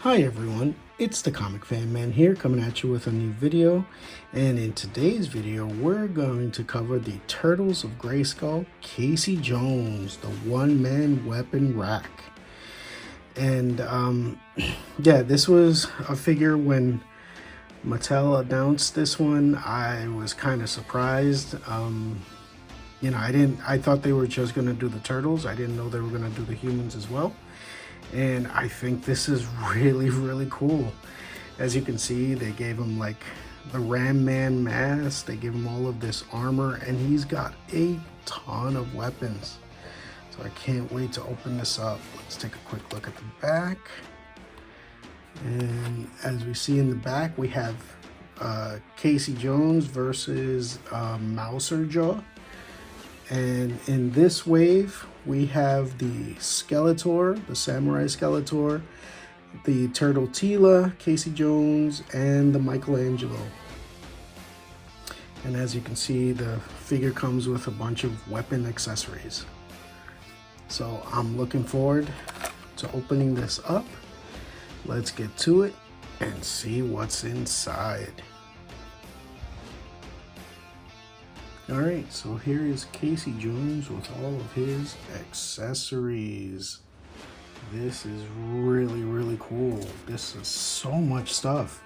Hi everyone, it's the Comic Fan Man here coming at you with a new video, and in today's video we're going to cover the Turtles of Grayskull Casey Jones, the one-man weapon rack. And yeah, this was a figure when Mattel announced this one. I was kind of surprised. You know, I thought they were just going to do the Turtles. I didn't know they were going to do the humans as well. And I think this is really cool. As you can see, they gave him like the Ram-Man mask, they give him all of this armor, and he's got a ton of weapons. So I can't wait to open this up. Let's take a quick look at the back. And as we see in the back, we have Casey Jones versus Mouser Jaw. And in this wave, we have the Skeletor, the Samurai Skeletor, the Turtle Tila, Casey Jones, and the Michelangelo. And as you can see, the figure comes with a bunch of weapon accessories. So I'm looking forward to opening this up. Let's get to it and see what's inside. Alright, so here is Casey Jones with all of his accessories. This is really cool. This is so much stuff.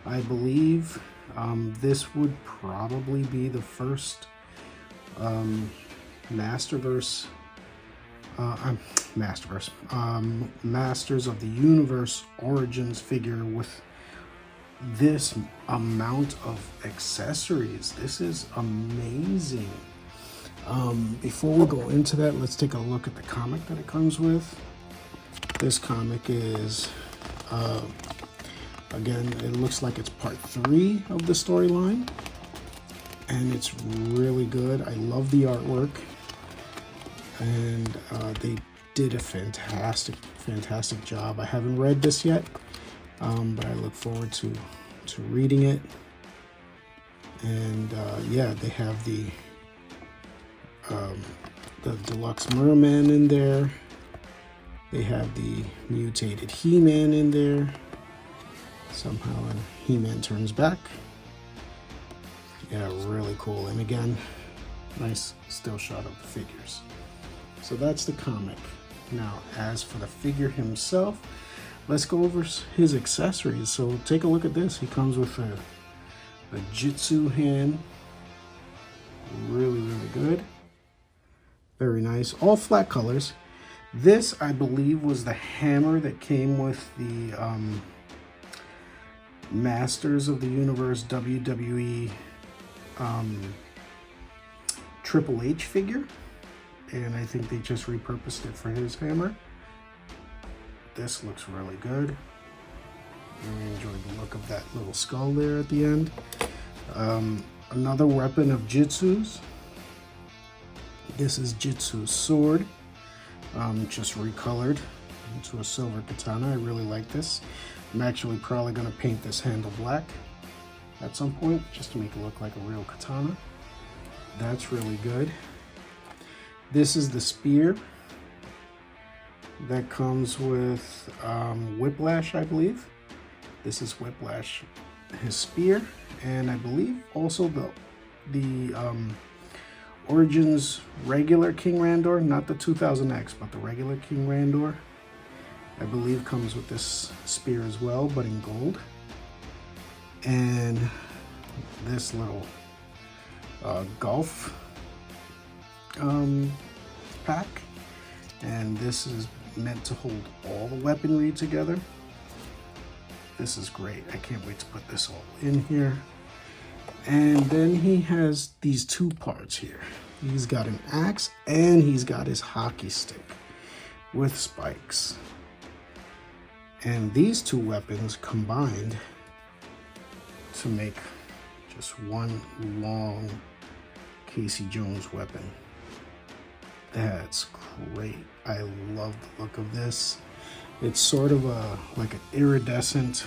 I believe this would probably be the first Masters of the Universe Origins figure with this amount of accessories. This is amazing. Before we go into that, let's take a look at the comic that it comes with. This comic is again, it looks like it's part 3 of the storyline, and it's really good. I love the artwork, and they did a fantastic job. I haven't read this yet, but I look forward to reading it. And yeah, they have the deluxe Mer-Man in there. They have the mutated He-Man in there. Somehow He-Man turns back. Yeah, really cool. And again, nice still shot of the figures. So that's the comic. Now, as for the figure himself, let's go over his accessories. So take a look at this. He comes with a Jitsu hand. Really good. Very nice. All flat colors. This, I believe, was the hammer that came with the Masters of the Universe WWE Triple H figure. And I think they just repurposed it for his hammer. This looks really good. Really enjoyed the look of that little skull there at the end. Another weapon of Jitsu's. This is Jitsu's sword, just recolored into a silver katana. I really like this. I'm actually probably going to paint this handle black at some point, just to make it look like a real katana. That's really good. This is the spear that comes with Whiplash, I believe. This is Whiplash, his spear, and I believe also the Origins regular King Randor, not the 2000X, but the regular King Randor, I believe comes with this spear as well, but in gold. And this little golf pack, and this is meant to hold all the weaponry together. This is great. I can't wait to put this all in here. And then he has these two parts here. He's got an axe and he's got his hockey stick with spikes. And these two weapons combined to make just one long Casey Jones weapon. That's great. I love the look of this. It's sort of like an iridescent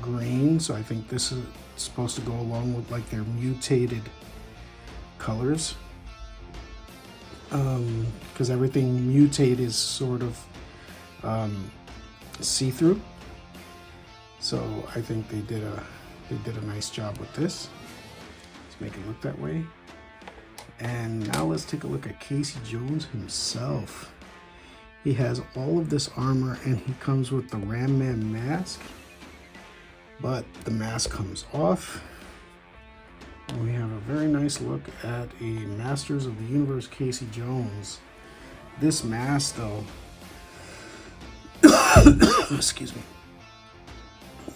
green, so I think this is supposed to go along with like their mutated colors, because everything mutate is sort of see-through. So I think they did a nice job with this. Let's make it look that way. And now let's take a look at Casey Jones himself. He has all of this armor and he comes with the Man mask, but the mask comes off. And we have a very nice look at a Masters of the Universe Casey Jones. This mask though, excuse me.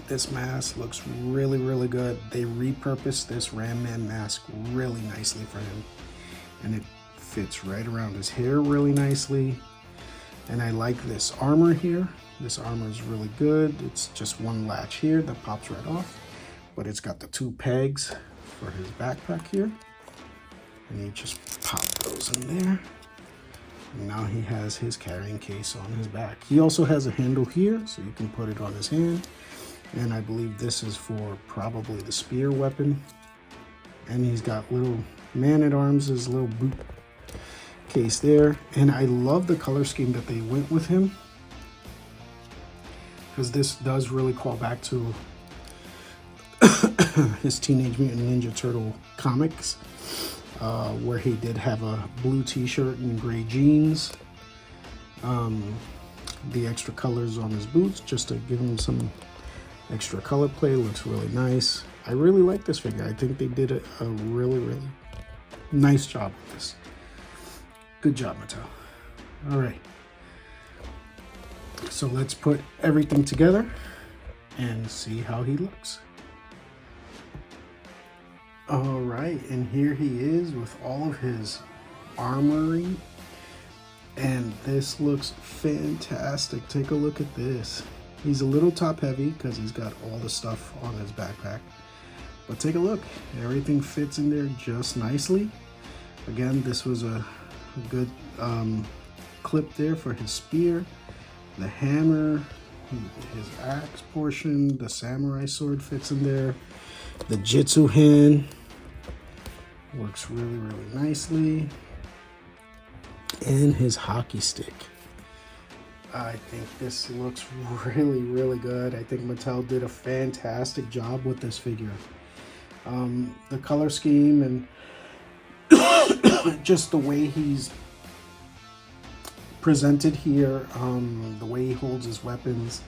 This mask looks really, really good. They repurposed this Man mask really nicely for him. And it fits right around his hair really nicely. And I like this armor here. This armor is really good. It's just one latch here that pops right off. But it's got the 2 pegs for his backpack here. And you just pop those in there. And now he has his carrying case on his back. He also has a handle here, so you can put it on his hand. And I believe this is for probably the spear weapon. And he's got little man-at-arms, his little boot case there. And I love the color scheme that they went with him, because this does really call back to his Teenage Mutant Ninja Turtle comics, where he did have a blue t-shirt and gray jeans. The extra colors on his boots, just to give him some extra color play, looks really nice. I really like this figure. I think they did a really, really nice job with this. Good job, Mattel. All right. So let's put everything together and see how he looks. All right, and here he is with all of his armory. And this looks fantastic. Take a look at this. He's a little top heavy because he's got all the stuff on his backpack. But take a look. Everything fits in there just nicely. Again, this was a good clip there for his spear, the hammer, his axe portion, the samurai sword fits in there, the Jitsu hand works really, really nicely, and his hockey stick. I think this looks really, really good. I think Mattel did a fantastic job with this figure. The color scheme and just the way he's presented here, the way he holds his weapons,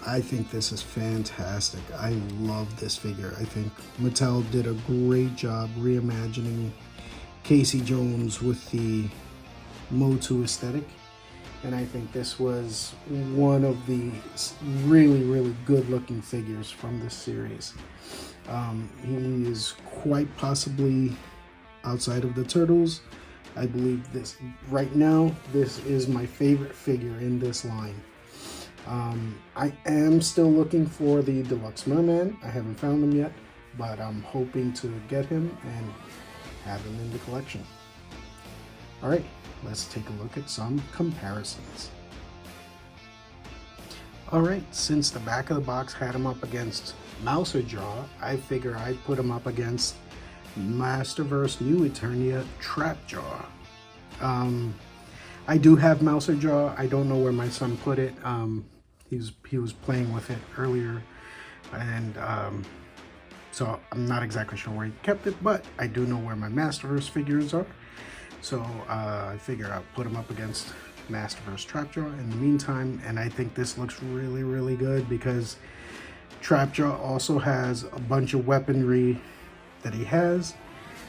I think this is fantastic. I love this figure. I think Mattel did a great job reimagining Casey Jones with the Motu aesthetic. And I think this was one of the really, really good looking figures from this series. He is quite possibly, outside of the Turtles, I believe this, right now, this is my favorite figure in this line. I am still looking for the Deluxe Mer-Man. I haven't found him yet, but I'm hoping to get him and have him in the collection. All right. Let's take a look at some comparisons. Alright, since the back of the box had him up against Mouser Jaw, I figure I'd put him up against Masterverse New Eternia Trap Jaw. I do have Mouser Jaw. I don't know where my son put it. He was playing with it earlier, and so I'm not exactly sure where he kept it, but I do know where my Masterverse figures are. So I figure I'll put him up against Masterverse Trapjaw in the meantime, and I think this looks really, really good because Trapjaw also has a bunch of weaponry that he has.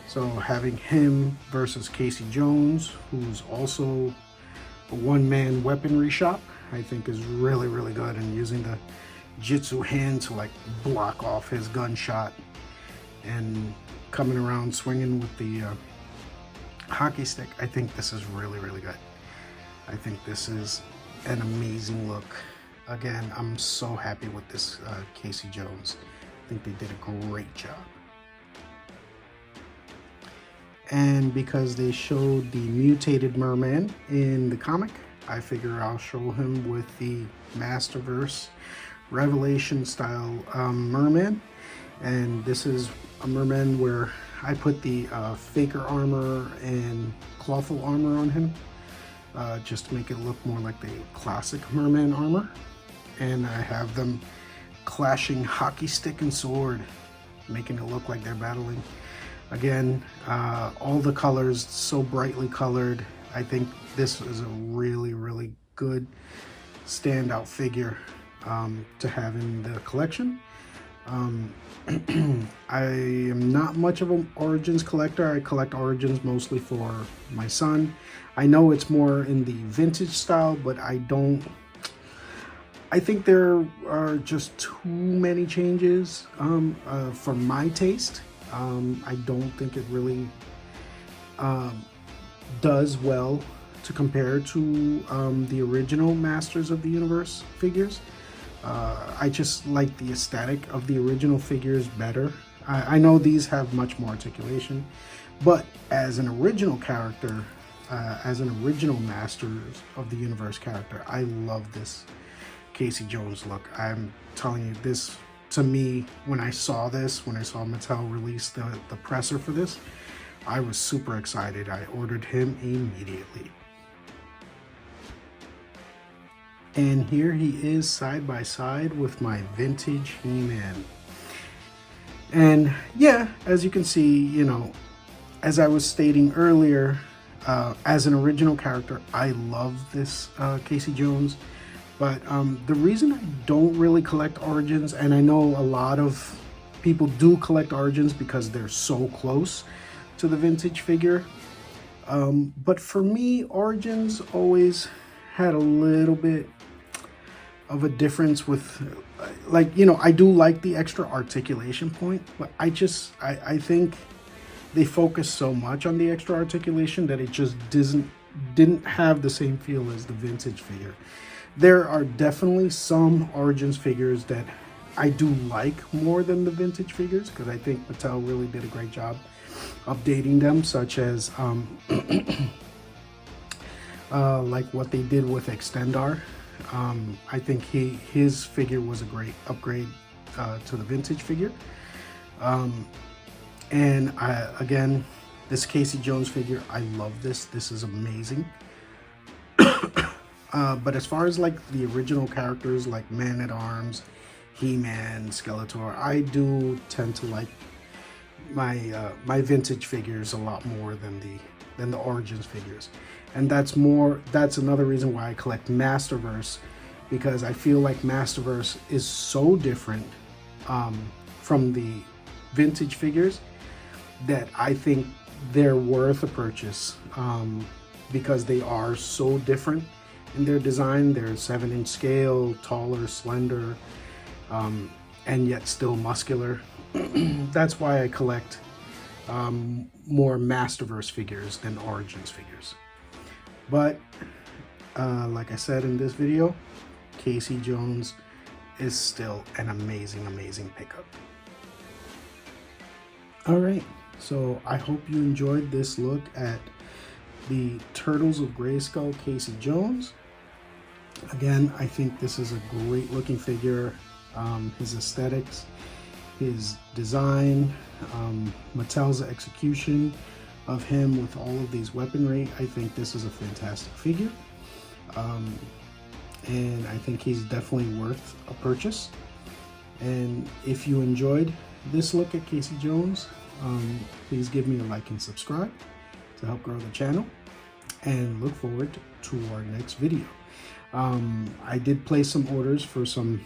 So having him versus Casey Jones, who's also a one-man weaponry shop, I think is really, really good, and using the Jitsu hand to like block off his gunshot and coming around swinging with the hockey stick. I think this is really, really good. I think this is an amazing look. Again, I'm so happy with this Casey Jones. I think they did a great job. And because they showed the mutated Mer-Man in the comic, I figure I'll show him with the Masterverse Revelation style Mer-Man. And this is a Mer-Man where I put the Faker armor and Clawful armor on him, just to make it look more like the classic Mer-Man armor. And I have them clashing hockey stick and sword, making it look like they're battling. Again, all the colors so brightly colored. I think this is a really, really good standout figure to have in the collection. I am not much of an Origins collector. I collect Origins mostly for my son. I know it's more in the vintage style, but I think there are just too many changes for my taste. I don't think it really does well to compare to the original Masters of the Universe figures. I just like the aesthetic of the original figures better. I know these have much more articulation, but as an original character, as an original Masters of the Universe character, I love this Casey Jones look. I'm telling you, this, to me, when I saw Mattel release the presser for this, I was super excited. I ordered him immediately. And here he is side by side with my vintage He-Man. And yeah, as you can see, you know, as I was stating earlier, as an original character, I love this Casey Jones. But the reason I don't really collect Origins, and I know a lot of people do collect Origins because they're so close to the vintage figure. But for me, Origins always had a little bit of a difference with, like, you know, I do like the extra articulation point, but I think they focus so much on the extra articulation that it just didn't have the same feel as the vintage figure. There are definitely some Origins figures that I do like more than the vintage figures, because I think Mattel really did a great job updating them, such as like what they did with Extendar. I think his figure was a great upgrade to the vintage figure. And again, this Casey Jones figure, I love this. This is amazing. But as far as like the original characters like Man-at-Arms, He-Man, Skeletor, I do tend to like my vintage figures a lot more than the Origins figures. And that's another reason why I collect Masterverse, because I feel like Masterverse is so different from the vintage figures that I think they're worth a purchase, because they are so different in their design. They're 7-inch scale, taller, slender, and yet still muscular. That's why I collect more Masterverse figures than Origins figures. But like I said in this video, Casey Jones is still an amazing, amazing pickup. All right, so I hope you enjoyed this look at the Turtles of Grayskull Casey Jones. Again, I think this is a great looking figure. His aesthetics, his design, Mattel's execution of him with all of these weaponry, I think this is a fantastic figure. And I think he's definitely worth a purchase. And if you enjoyed this look at Casey Jones, please give me a like and subscribe to help grow the channel, and look forward to our next video. I did place some orders for some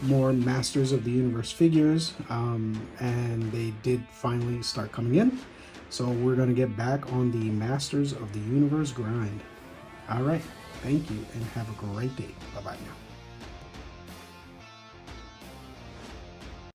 more Masters of the Universe figures, and they did finally start coming in. So we're going to get back on the Masters of the Universe grind. All right, thank you and have a great day. Bye-bye now.